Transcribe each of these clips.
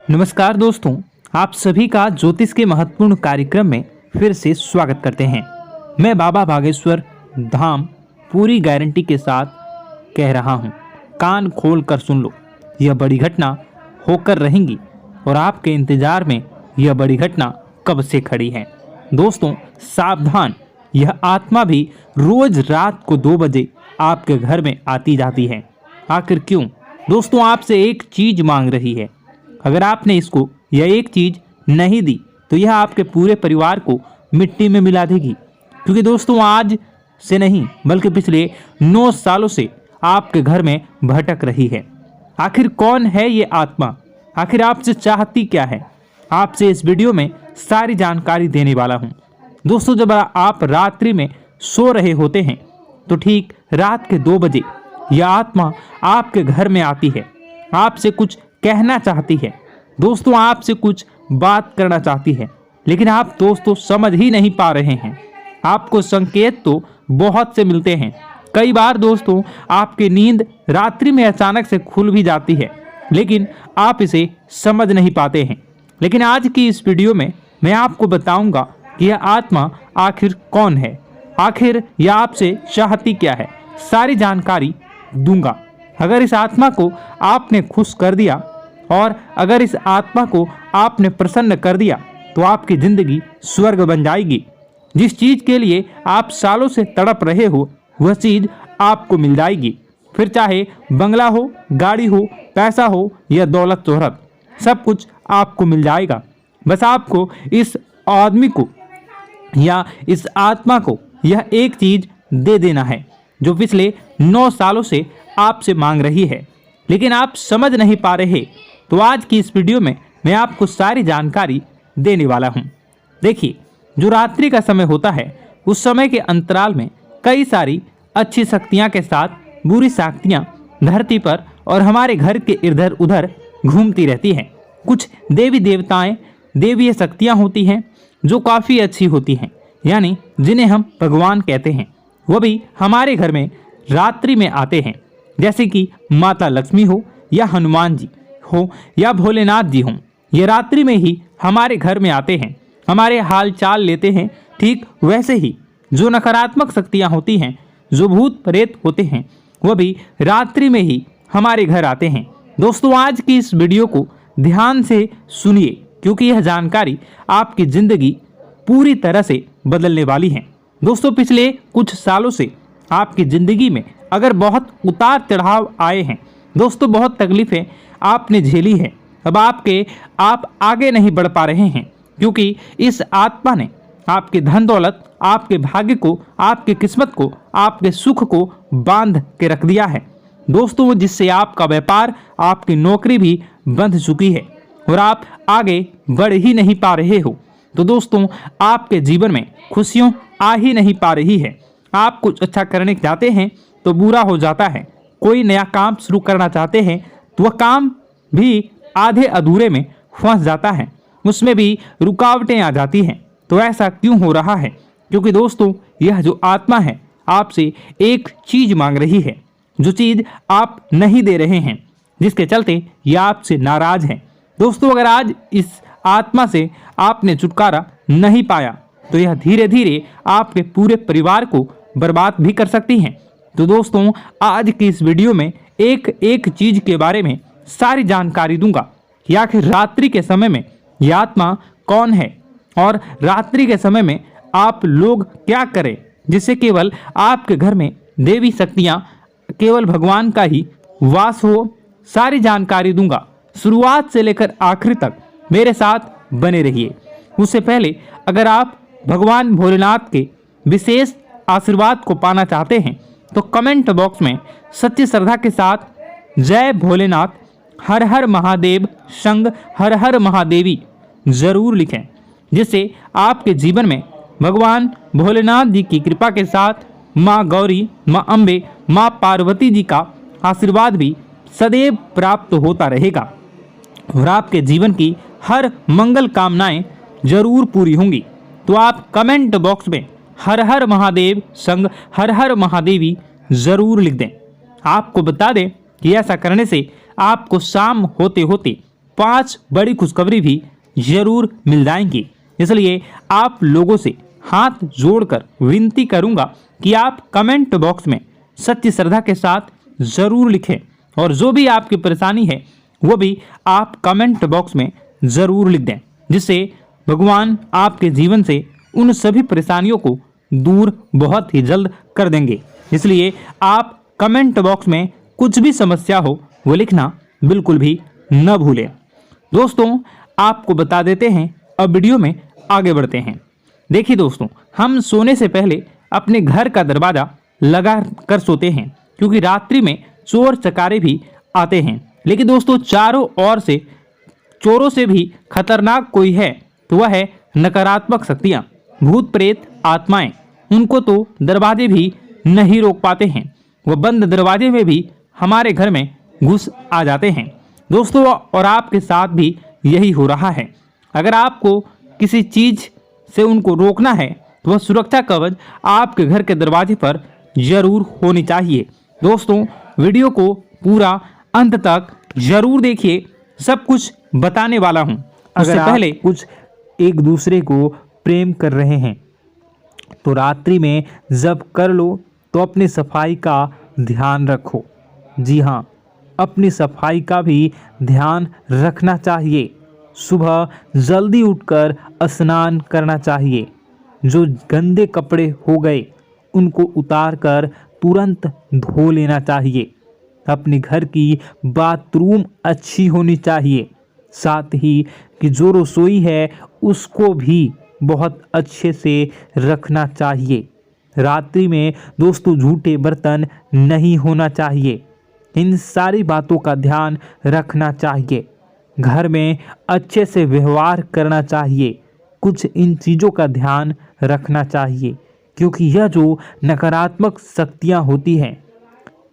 नमस्कार दोस्तों, आप सभी का ज्योतिष के महत्वपूर्ण कार्यक्रम में फिर से स्वागत करते हैं। मैं बाबा बागेश्वर धाम पूरी गारंटी के साथ कह रहा हूं, कान खोल कर सुन लो, यह बड़ी घटना होकर रहेंगी और आपके इंतजार में यह बड़ी घटना कब से खड़ी है। दोस्तों सावधान, यह आत्मा भी रोज रात को 2 बजे आपके घर में आती जाती है। आखिर क्यों? दोस्तों आपसे एक चीज मांग रही है। अगर आपने इसको यह एक चीज नहीं दी तो यह आपके पूरे परिवार को मिट्टी में मिला देगी। क्योंकि दोस्तों आज से नहीं बल्कि पिछले 9 सालों से आपके घर में भटक रही है। आखिर कौन है ये आत्मा? आखिर आपसे चाहती क्या है? आपसे इस वीडियो में सारी जानकारी देने वाला हूँ। दोस्तों जब आप रात्रि में सो रहे होते हैं तो ठीक रात के 2 बजे यह आत्मा आपके घर में आती है, आपसे कुछ कहना चाहती है। दोस्तों आपसे कुछ बात करना चाहती है, लेकिन आप दोस्तों समझ ही नहीं पा रहे हैं। आपको संकेत तो बहुत से मिलते हैं। कई बार दोस्तों आपकी नींद रात्रि में अचानक से खुल भी जाती है, लेकिन आप इसे समझ नहीं पाते हैं। लेकिन आज की इस वीडियो में मैं आपको बताऊंगा कि यह आत्मा आखिर कौन है, आखिर यह आपसे चाहती क्या है, सारी जानकारी दूंगा। अगर इस आत्मा को आपने खुश कर दिया और अगर इस आत्मा को आपने प्रसन्न कर दिया तो आपकी जिंदगी स्वर्ग बन जाएगी। जिस चीज के लिए आप सालों से तड़प रहे हो वह चीज आपको मिल जाएगी। फिर चाहे बंगला हो, गाड़ी हो, पैसा हो या दौलत शोहरत, सब कुछ आपको मिल जाएगा। बस आपको इस आदमी को या इस आत्मा को यह एक चीज दे देना है जो पिछले 9 सालों से आपसे मांग रही है, लेकिन आप समझ नहीं पा रहे। तो आज की इस वीडियो में मैं आपको सारी जानकारी देने वाला हूं। देखिए, जो रात्रि का समय होता है उस समय के अंतराल में कई सारी अच्छी शक्तियां के साथ बुरी शक्तियां धरती पर और हमारे घर के इधर उधर घूमती रहती हैं। कुछ देवी देवताएं, देवीय शक्तियां होती हैं जो काफ़ी अच्छी होती हैं, यानी जिन्हें हम भगवान कहते हैं। वो भी हमारे घर में रात्रि में आते हैं, जैसे कि माता लक्ष्मी हो या हनुमान जी हो या भोलेनाथ जी हों। ये रात्रि में ही हमारे घर में आते हैं, हमारे हाल चाल लेते हैं। ठीक वैसे ही जो नकारात्मक शक्तियाँ होती हैं, जो भूत प्रेत होते हैं, वह भी रात्रि में ही हमारे घर आते हैं। दोस्तों आज की इस वीडियो को ध्यान से सुनिए, क्योंकि यह जानकारी आपकी ज़िंदगी पूरी तरह से बदलने वाली है। दोस्तों पिछले कुछ सालों से आपकी ज़िंदगी में अगर बहुत उतार चढ़ाव आए हैं, दोस्तों बहुत तकलीफ़ें आपने झेली है, अब आप आगे नहीं बढ़ पा रहे हैं, क्योंकि इस आत्मा ने आपके धन दौलत, आपके भाग्य को, आपकी किस्मत को, आपके सुख को बांध के रख दिया है। दोस्तों जिससे आपका व्यापार, आपकी नौकरी भी बंध चुकी है और आप आगे बढ़ ही नहीं पा रहे हो। तो दोस्तों आपके जीवन में खुशियाँ आ ही नहीं पा रही है। आप कुछ अच्छा करने जाते हैं तो बुरा हो जाता है। कोई नया काम शुरू करना चाहते हैं तो वह काम भी आधे अधूरे में फंस जाता है, उसमें भी रुकावटें आ जाती हैं। तो ऐसा क्यों हो रहा है? क्योंकि दोस्तों यह जो आत्मा है आपसे एक चीज़ मांग रही है, जो चीज़ आप नहीं दे रहे हैं, जिसके चलते यह आपसे नाराज है। दोस्तों अगर आज इस आत्मा से आपने छुटकारा नहीं पाया तो यह धीरे धीरे आपके पूरे परिवार को बर्बाद भी कर सकती हैं। तो दोस्तों आज की इस वीडियो में एक एक चीज के बारे में सारी जानकारी दूंगा कि आखिर रात्रि के समय में यह आत्मा कौन है और रात्रि के समय में आप लोग क्या करें जिससे केवल आपके घर में देवी शक्तियां, केवल भगवान का ही वास हो। सारी जानकारी दूंगा, शुरुआत से लेकर आखिर तक मेरे साथ बने रहिए। उससे पहले अगर आप भगवान भोलेनाथ के विशेष आशीर्वाद को पाना चाहते हैं तो कमेंट बॉक्स में सच्ची श्रद्धा के साथ जय भोलेनाथ, हर हर महादेव संग हर हर महादेवी जरूर लिखें, जिससे आपके जीवन में भगवान भोलेनाथ जी की कृपा के साथ माँ गौरी, माँ अम्बे, माँ पार्वती जी का आशीर्वाद भी सदैव प्राप्त होता रहेगा और आपके जीवन की हर मंगल कामनाएं जरूर पूरी होंगी। तो आप कमेंट बॉक्स में हर हर महादेव संग हर हर महादेवी जरूर लिख दें। आपको बता दें कि ऐसा करने से आपको शाम होते होते 5 बड़ी खुशखबरी भी जरूर मिल जाएंगी। इसलिए आप लोगों से हाथ जोड़कर विनती करूंगा कि आप कमेंट बॉक्स में सच्ची श्रद्धा के साथ जरूर लिखें और जो भी आपकी परेशानी है वो भी आप कमेंट बॉक्स में जरूर लिख दें, जिससे भगवान आपके जीवन से उन सभी परेशानियों को दूर बहुत ही जल्द कर देंगे। इसलिए आप कमेंट बॉक्स में कुछ भी समस्या हो वो लिखना बिल्कुल भी न भूलें। दोस्तों, आपको बता देते हैं, अब वीडियो में आगे बढ़ते हैं। देखिए दोस्तों, हम सोने से पहले अपने घर का दरवाज़ा लगा कर सोते हैं, क्योंकि रात्रि में चोर चकारे भी आते हैं। लेकिन दोस्तों, चारों ओर से चोरों से भी खतरनाक कोई है तो वह है नकारात्मक शक्तियाँ, भूत प्रेत आत्माएं। उनको तो दरवाजे भी नहीं रोक पाते हैं, वह बंद दरवाजे में भी हमारे घर में घुस आ जाते हैं दोस्तों। और आपके साथ भी यही हो रहा है। अगर आपको किसी चीज़ से उनको रोकना है तो वह सुरक्षा कवच आपके घर के दरवाजे पर जरूर होनी चाहिए। दोस्तों, वीडियो को पूरा अंत तक जरूर देखिए, सब कुछ बताने वाला हूँ। अगर पहले कुछ एक दूसरे को प्रेम कर रहे हैं तो रात्रि में जब कर लो तो अपनी सफाई का ध्यान रखो। जी हाँ, अपनी सफाई का भी ध्यान रखना चाहिए। सुबह जल्दी उठकर स्नान करना चाहिए। जो गंदे कपड़े हो गए उनको उतार कर तुरंत धो लेना चाहिए। अपने घर की बाथरूम अच्छी होनी चाहिए। साथ ही कि जो रसोई है उसको भी बहुत अच्छे से रखना चाहिए। रात्रि में दोस्तों झूठे बर्तन नहीं होना चाहिए। इन सारी बातों का ध्यान रखना चाहिए। घर में अच्छे से व्यवहार करना चाहिए। कुछ इन चीज़ों का ध्यान रखना चाहिए, क्योंकि यह जो नकारात्मक शक्तियाँ होती हैं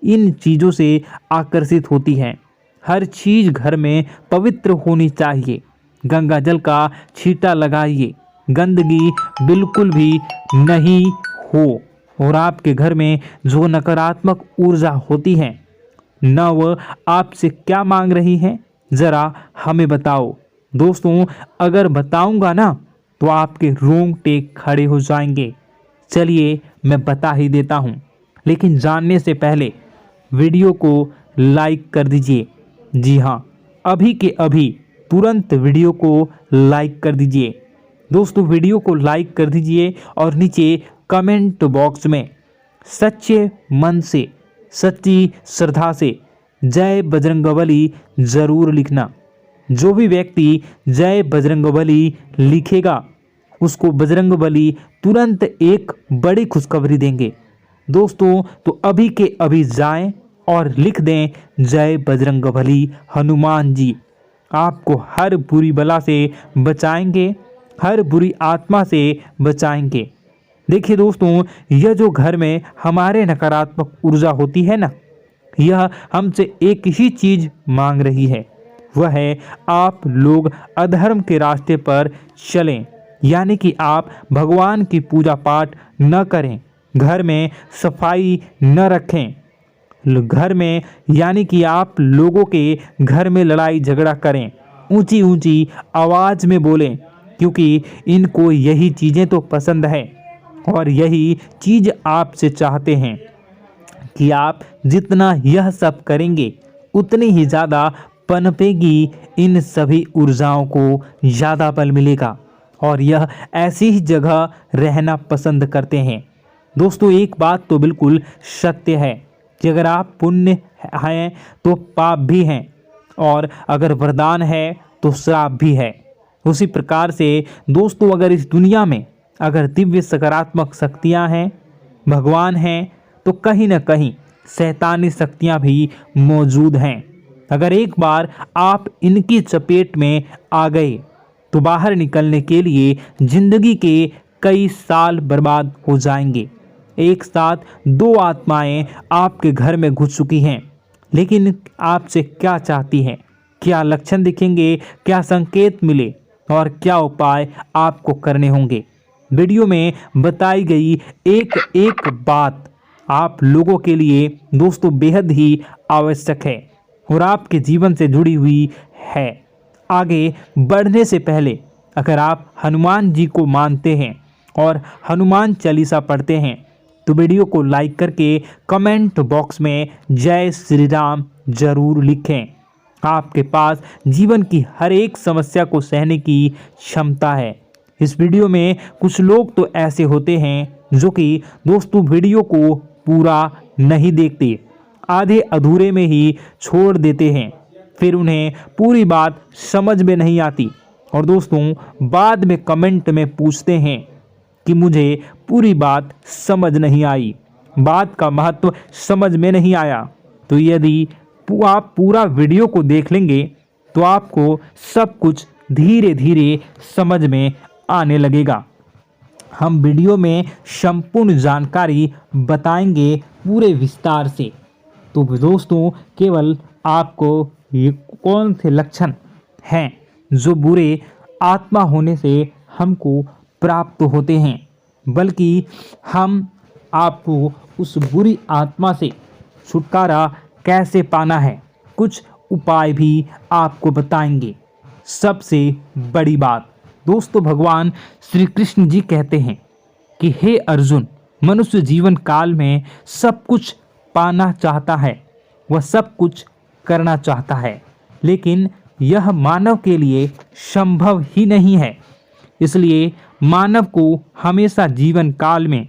इन चीज़ों से आकर्षित होती हैं। हर चीज़ घर में पवित्र होनी चाहिए। गंगा जल का छींटा लगाइए, गंदगी बिल्कुल भी नहीं हो। और आपके घर में जो नकारात्मक ऊर्जा होती है न वह आपसे क्या मांग रही है, ज़रा हमें बताओ। दोस्तों, अगर बताऊंगा ना तो आपके रोंगटे खड़े हो जाएंगे। चलिए मैं बता ही देता हूं, लेकिन जानने से पहले वीडियो को लाइक कर दीजिए। जी हाँ, अभी के अभी तुरंत वीडियो को लाइक कर दीजिए। दोस्तों, वीडियो को लाइक कर दीजिए और नीचे कमेंट बॉक्स में सच्चे मन से, सच्ची श्रद्धा से जय बजरंगबली ज़रूर लिखना। जो भी व्यक्ति जय बजरंगबली लिखेगा उसको बजरंगबली तुरंत एक बड़ी खुशखबरी देंगे। दोस्तों, तो अभी के अभी जाएं और लिख दें जय बजरंगबली हनुमान जी। आपको हर बुरी बला से बचाएंगे, हर बुरी आत्मा से बचाएंगे। देखिए दोस्तों, यह जो घर में हमारे नकारात्मक ऊर्जा होती है ना, यह हमसे एक ही चीज़ मांग रही है, वह है आप लोग अधर्म के रास्ते पर चलें। यानी कि आप भगवान की पूजा पाठ न करें, घर में सफाई न रखें, घर में यानी कि आप लोगों के घर में लड़ाई झगड़ा करें, ऊंची ऊंची आवाज़ में बोलें, क्योंकि इनको यही चीज़ें तो पसंद है और यही चीज़ आपसे चाहते हैं कि आप जितना यह सब करेंगे उतनी ही ज़्यादा पनपेगी इन सभी ऊर्जाओं को ज़्यादा बल मिलेगा और यह ऐसी ही जगह रहना पसंद करते हैं। दोस्तों, एक बात तो बिल्कुल सत्य है कि अगर आप पुण्य हैं तो पाप भी हैं और अगर वरदान है तो श्राप भी है। उसी प्रकार से दोस्तों, अगर इस दुनिया में अगर दिव्य सकारात्मक शक्तियां हैं, भगवान हैं, तो कहीं ना कहीं शैतानी शक्तियां भी मौजूद हैं। अगर एक बार आप इनकी चपेट में आ गए तो बाहर निकलने के लिए जिंदगी के कई साल बर्बाद हो जाएंगे। एक साथ 2 आत्माएं आपके घर में घुस चुकी हैं, लेकिन आपसे क्या चाहती हैं, क्या लक्षण दिखेंगे, क्या संकेत मिले और क्या उपाय आपको करने होंगे। वीडियो में बताई गई एक एक बात आप लोगों के लिए दोस्तों बेहद ही आवश्यक है और आपके जीवन से जुड़ी हुई है। आगे बढ़ने से पहले अगर आप हनुमान जी को मानते हैं और हनुमान चालीसा पढ़ते हैं तो वीडियो को लाइक करके कमेंट बॉक्स में जय श्री राम जरूर लिखें। आपके पास जीवन की हर एक समस्या को सहने की क्षमता है। इस वीडियो में कुछ लोग तो ऐसे होते हैं जो कि दोस्तों वीडियो को पूरा नहीं देखते, आधे अधूरे में ही छोड़ देते हैं, फिर उन्हें पूरी बात समझ में नहीं आती और दोस्तों बाद में कमेंट में पूछते हैं कि मुझे पूरी बात समझ नहीं आई, बात का महत्व समझ में नहीं आया। तो यदि आप पूरा वीडियो को देख लेंगे तो आपको सब कुछ धीरे धीरे समझ में आने लगेगा। हम वीडियो में संपूर्ण जानकारी बताएंगे पूरे विस्तार से। तो दोस्तों केवल आपको ये कौन से लक्षण हैं जो बुरे आत्मा होने से हमको प्राप्त होते हैं, बल्कि हम आपको उस बुरी आत्मा से छुटकारा कैसे पाना है कुछ उपाय भी आपको बताएंगे। सबसे बड़ी बात दोस्तों, भगवान श्री कृष्ण जी कहते हैं कि हे अर्जुन, मनुष्य जीवन काल में सब कुछ पाना चाहता है, वह सब कुछ करना चाहता है, लेकिन यह मानव के लिए संभव ही नहीं है। इसलिए मानव को हमेशा जीवन काल में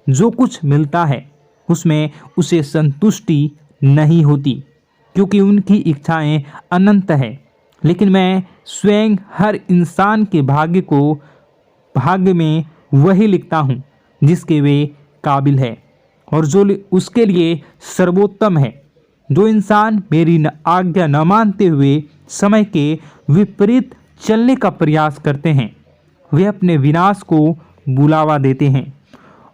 जो कुछ मिलता है उसमें उसे संतुष्टि नहीं होती, क्योंकि उनकी इच्छाएं अनंत है। लेकिन मैं स्वयं हर इंसान के भाग्य में वही लिखता हूँ जिसके वे काबिल है और जो उसके लिए सर्वोत्तम है। जो इंसान मेरी आज्ञा न मानते हुए समय के विपरीत चलने का प्रयास करते हैं वे अपने विनाश को बुलावा देते हैं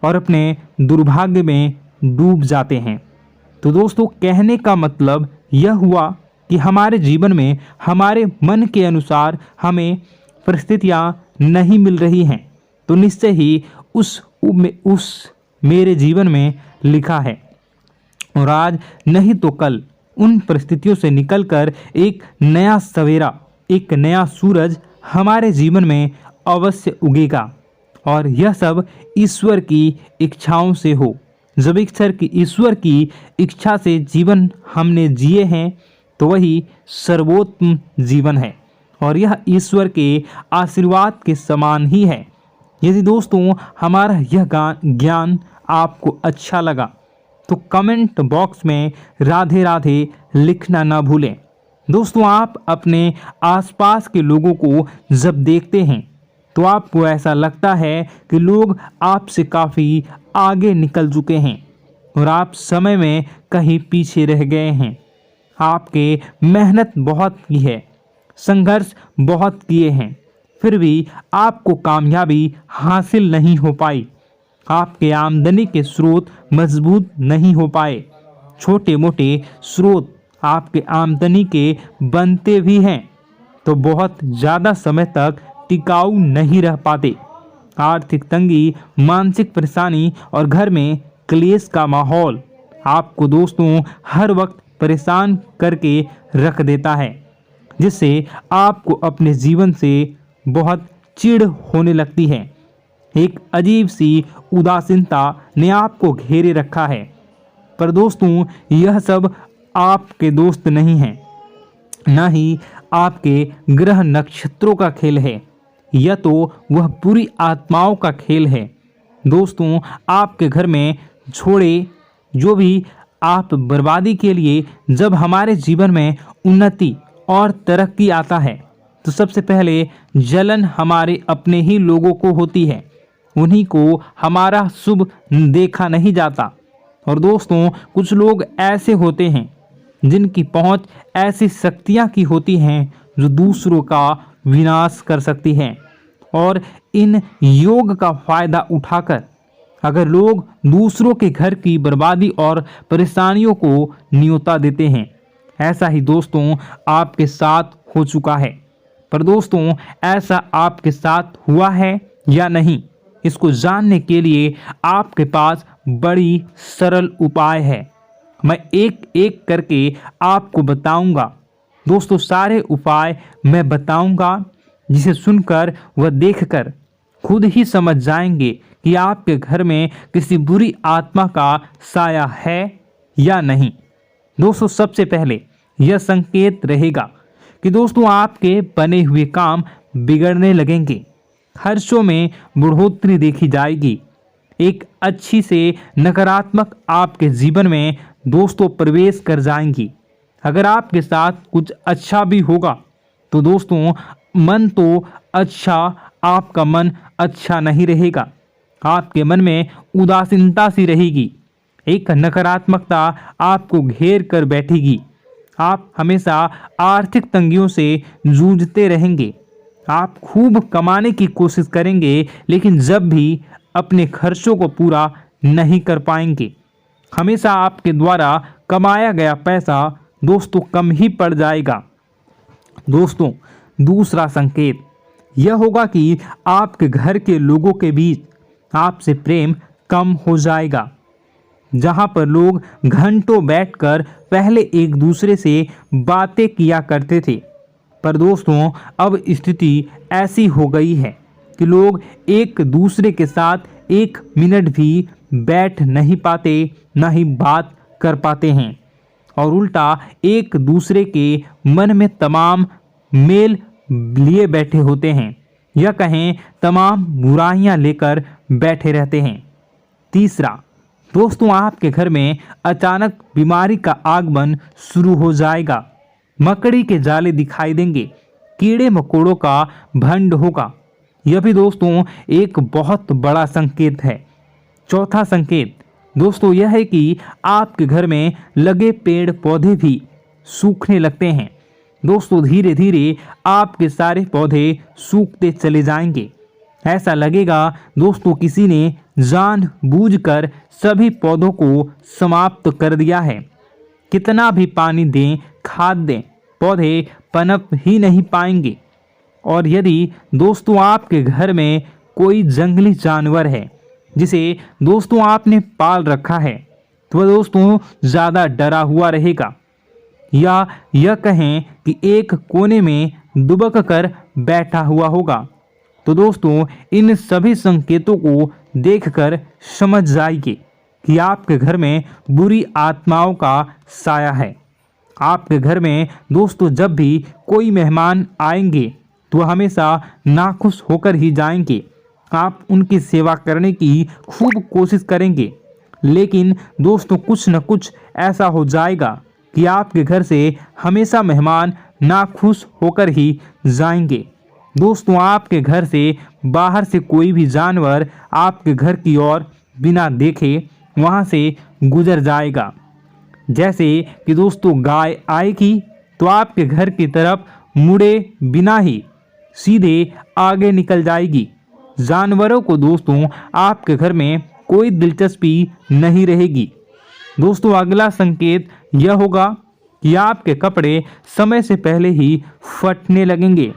और अपने दुर्भाग्य में डूब जाते हैं। तो दोस्तों कहने का मतलब यह हुआ कि हमारे जीवन में हमारे मन के अनुसार हमें परिस्थितियां नहीं मिल रही हैं तो निश्चय ही उस मेरे जीवन में लिखा है और आज नहीं तो कल उन परिस्थितियों से निकलकर एक नया सवेरा, एक नया सूरज हमारे जीवन में अवश्य उगेगा और यह सब ईश्वर की इच्छाओं से हो। जब ईश्वर की इच्छा से जीवन हमने जिए हैं तो वही सर्वोत्तम जीवन है और यह ईश्वर के आशीर्वाद के समान ही है। यदि दोस्तों हमारा यह ज्ञान आपको अच्छा लगा तो कमेंट बॉक्स में राधे राधे लिखना ना भूलें। दोस्तों आप अपने आसपास के लोगों को जब देखते हैं तो आपको ऐसा लगता है कि लोग आपसे काफ़ी आगे निकल चुके हैं और आप समय में कहीं पीछे रह गए हैं। आपके मेहनत बहुत की है, संघर्ष बहुत किए हैं, फिर भी आपको कामयाबी हासिल नहीं हो पाई। आपके आमदनी के स्रोत मजबूत नहीं हो पाए। छोटे मोटे स्रोत आपके आमदनी के बनते भी हैं तो बहुत ज़्यादा समय तक टिकाऊ नहीं रह पाते। आर्थिक तंगी, मानसिक परेशानी और घर में क्लेश का माहौल आपको दोस्तों हर वक्त परेशान करके रख देता है, जिससे आपको अपने जीवन से बहुत चिढ़ होने लगती है। एक अजीब सी उदासीनता ने आपको घेरे रखा है। पर दोस्तों यह सब आपके दोस्त नहीं हैं, न ही आपके ग्रह नक्षत्रों का खेल है, यह तो वह बुरी आत्माओं का खेल है। दोस्तों आपके घर में छोड़े जो भी आप बर्बादी के लिए जब हमारे जीवन में उन्नति और तरक्की आता है तो सबसे पहले जलन हमारे अपने ही लोगों को होती है, उन्हीं को हमारा शुभ देखा नहीं जाता। और दोस्तों कुछ लोग ऐसे होते हैं जिनकी पहुंच ऐसी शक्तियां की होती हैं जो दूसरों का विनाश कर सकती हैं और इन योग का फायदा उठाकर अगर लोग दूसरों के घर की बर्बादी और परेशानियों को न्योता देते हैं। ऐसा ही दोस्तों आपके साथ हो चुका है। पर दोस्तों ऐसा आपके साथ हुआ है या नहीं, इसको जानने के लिए आपके पास बड़ी सरल उपाय है। मैं एक एक करके आपको बताऊंगा। दोस्तों सारे उपाय मैं बताऊंगा, जिसे सुनकर व देखकर खुद ही समझ जाएंगे कि आपके घर में किसी बुरी आत्मा का साया है या नहीं। दोस्तों सबसे पहले यह संकेत रहेगा कि दोस्तों आपके बने हुए काम बिगड़ने लगेंगे, खर्चों में बढ़ोतरी देखी जाएगी, एक अच्छी से नकारात्मक आपके जीवन में दोस्तों प्रवेश कर जाएंगी। अगर आपके साथ कुछ अच्छा भी होगा तो दोस्तों मन तो अच्छा, आपका मन अच्छा नहीं रहेगा, आपके मन में उदासीनता सी रहेगी, एक नकारात्मकता आपको घेर कर बैठेगी, आप हमेशा आर्थिक तंगियों से जूझते रहेंगे, आप खूब कमाने की कोशिश करेंगे लेकिन जब भी अपने खर्चों को पूरा नहीं कर पाएंगे, हमेशा आपके द्वारा कमाया गया पैसा दोस्तों कम ही पड़ जाएगा। दोस्तों दूसरा संकेत यह होगा कि आपके घर के लोगों के बीच आपसे प्रेम कम हो जाएगा। जहां पर लोग घंटों बैठकर पहले एक दूसरे से बातें किया करते थे, पर दोस्तों अब स्थिति ऐसी हो गई है कि लोग एक दूसरे के साथ एक मिनट भी बैठ नहीं पाते, ना ही बात कर पाते हैं, और उल्टा एक दूसरे के मन में तमाम मेल लिए बैठे होते हैं, या कहें तमाम बुराइयां लेकर बैठे रहते हैं। तीसरा दोस्तों आपके घर में अचानक बीमारी का आगमन शुरू हो जाएगा, मकड़ी के जाले दिखाई देंगे, कीड़े मकोड़ों का भंड होगा। यह भी दोस्तों एक बहुत बड़ा संकेत है। चौथा संकेत दोस्तों यह है कि आपके घर में लगे पेड़ पौधे भी सूखने लगते हैं। दोस्तों धीरे धीरे आपके सारे पौधे सूखते चले जाएंगे, ऐसा लगेगा दोस्तों किसी ने जानबूझकर सभी पौधों को समाप्त कर दिया है। कितना भी पानी दें, खाद दें, पौधे पनप ही नहीं पाएंगे। और यदि दोस्तों आपके घर में कोई जंगली जानवर है जिसे दोस्तों आपने पाल रखा है, तो वह दोस्तों ज़्यादा डरा हुआ रहेगा, या यह कहें कि एक कोने में दुबक कर बैठा हुआ होगा, तो दोस्तों इन सभी संकेतों को देखकर समझ जाइए कि आपके घर में बुरी आत्माओं का साया है। आपके घर में दोस्तों जब भी कोई मेहमान आएंगे तो हमेशा नाखुश होकर ही जाएंगे। आप उनकी सेवा करने की खूब कोशिश करेंगे, लेकिन दोस्तों कुछ न कुछ ऐसा हो जाएगा कि आपके घर से हमेशा मेहमान नाखुश होकर ही जाएंगे। दोस्तों आपके घर से बाहर से कोई भी जानवर आपके घर की ओर बिना देखे वहां से गुजर जाएगा। जैसे कि दोस्तों गाय आएगी तो आपके घर की तरफ मुड़े बिना ही सीधे आगे निकल जाएगी। जानवरों को दोस्तों आपके घर में कोई दिलचस्पी नहीं रहेगी। दोस्तों अगला संकेत यह होगा कि आपके कपड़े समय से पहले ही फटने लगेंगे।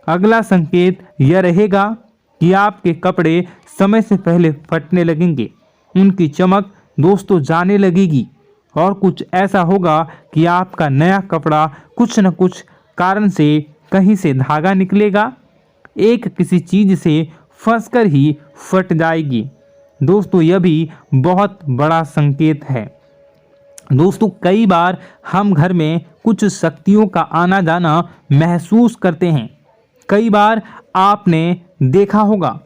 अगला संकेत यह रहेगा कि आपके कपड़े समय से पहले फटने लगेंगे, उनकी चमक दोस्तों जाने लगेगी, और कुछ ऐसा होगा कि आपका नया कपड़ा कुछ न कुछ कारण से कहीं से धागा निकलेगा, एक किसी चीज से फंसकर ही फट जाएगी। दोस्तों यह भी बहुत बड़ा संकेत है। दोस्तों कई बार हम घर में कुछ शक्तियों का आना जाना महसूस करते हैं। कई बार आपने देखा होगा,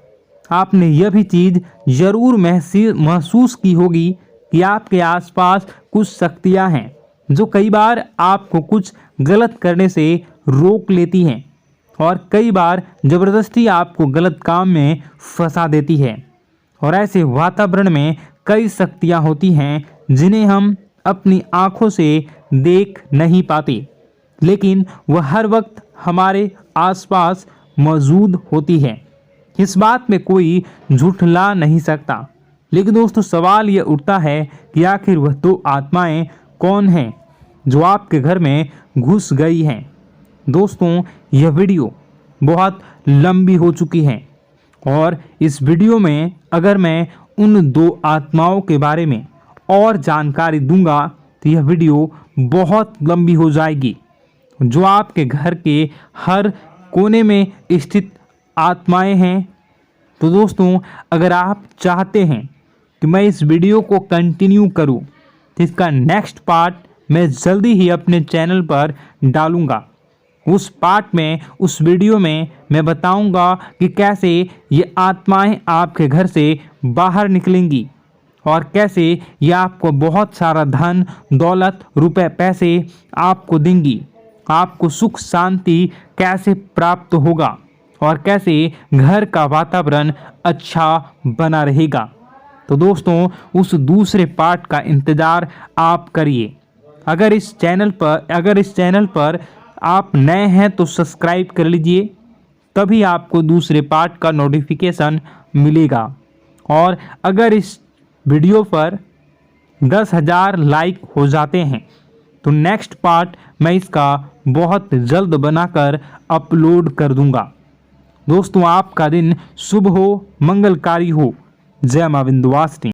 आपने यह भी चीज़ जरूर महसूस की होगी कि आपके आसपास कुछ शक्तियां हैं जो कई बार आपको कुछ गलत करने से रोक लेती हैं, और कई बार ज़बरदस्ती आपको गलत काम में फंसा देती है। और ऐसे वातावरण में कई शक्तियां होती हैं जिन्हें हम अपनी आँखों से देख नहीं पाते, लेकिन वह हर वक्त हमारे आसपास मौजूद होती है। इस बात में कोई झूठला नहीं सकता। लेकिन दोस्तों सवाल यह उठता है कि आखिर वह दो आत्माएं कौन हैं जो आपके घर में घुस गई हैं। दोस्तों यह वीडियो बहुत लंबी हो चुकी है, और इस वीडियो में अगर मैं उन दो आत्माओं के बारे में और जानकारी दूंगा तो यह वीडियो बहुत लंबी हो जाएगी। जो आपके घर के हर कोने में स्थित आत्माएं हैं। तो दोस्तों, अगर आप चाहते हैं कि मैं इस वीडियो को कंटिन्यू करूं, तो इसका नेक्स्ट पार्ट मैं जल्दी ही अपने चैनल पर डालूंगा। उस पार्ट में, उस वीडियो में मैं बताऊंगा कि कैसे ये आत्माएं आपके घर से बाहर निकलेंगी और कैसे ये आपको बहुत सारा धन दौलत रुपए पैसे आपको देंगी, आपको सुख शांति कैसे प्राप्त होगा और कैसे घर का वातावरण अच्छा बना रहेगा। तो दोस्तों, उस दूसरे पार्ट का इंतज़ार आप करिए। अगर इस चैनल पर आप नए हैं तो सब्सक्राइब कर लीजिए, तभी आपको दूसरे पार्ट का नोटिफिकेशन मिलेगा। और अगर इस वीडियो पर 10,000 लाइक हो जाते हैं तो नेक्स्ट पार्ट मैं इसका बहुत जल्द बनाकर अपलोड कर दूंगा। दोस्तों, आपका दिन शुभ हो, मंगलकारी हो। जय मां विंध्यवासिनी।